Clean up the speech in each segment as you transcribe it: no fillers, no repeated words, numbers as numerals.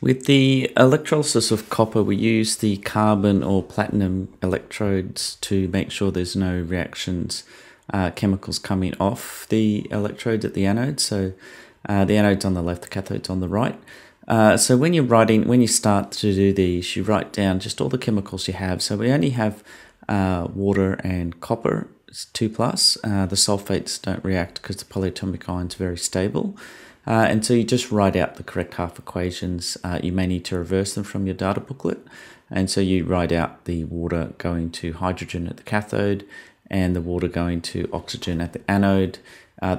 With the electrolysis of copper, we use the carbon or platinum electrodes to make sure there's no reactions, chemicals coming off the electrodes at the anode. So the anode's on the left, the cathode's on the right. So when you start to do these, you write down just all the chemicals you have. So we only have water and copper, it's 2 plus. The sulfates don't react because the polyatomic ion is very stable. And so you just write out the correct half equations. You may need to reverse them from your data booklet. And so you write out the water going to hydrogen at the cathode and the water going to oxygen at the anode.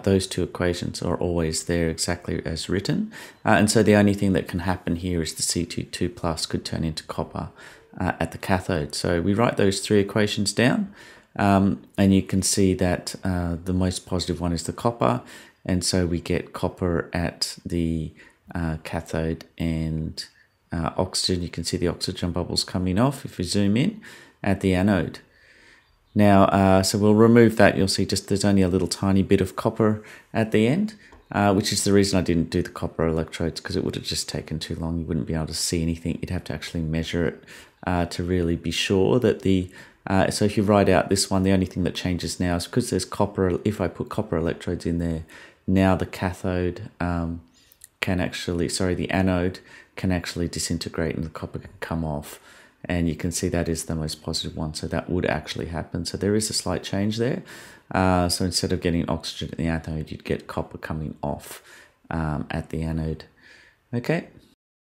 Those two equations are always there exactly as written. And so the only thing that can happen here is the C22 plus could turn into copper at the cathode. So we write those three equations down. And you can see that the most positive one is the copper. And so we get copper at the cathode and oxygen. You can see the oxygen bubbles coming off if we zoom in at the anode. Now, so we'll remove that. You'll see just there's only a little tiny bit of copper at the end, which is the reason I didn't do the copper electrodes, because it would have just taken too long. You wouldn't be able to see anything. You'd have to actually measure it to really be sure that the so if you write out this one, the only thing that changes now is because there's copper. If I put copper electrodes in there, now the cathode the anode can actually disintegrate and the copper can come off. And you can see that is the most positive one. So that would actually happen. So there is a slight change there. So instead of getting oxygen at the anode, you'd get copper coming off at the anode. Okay.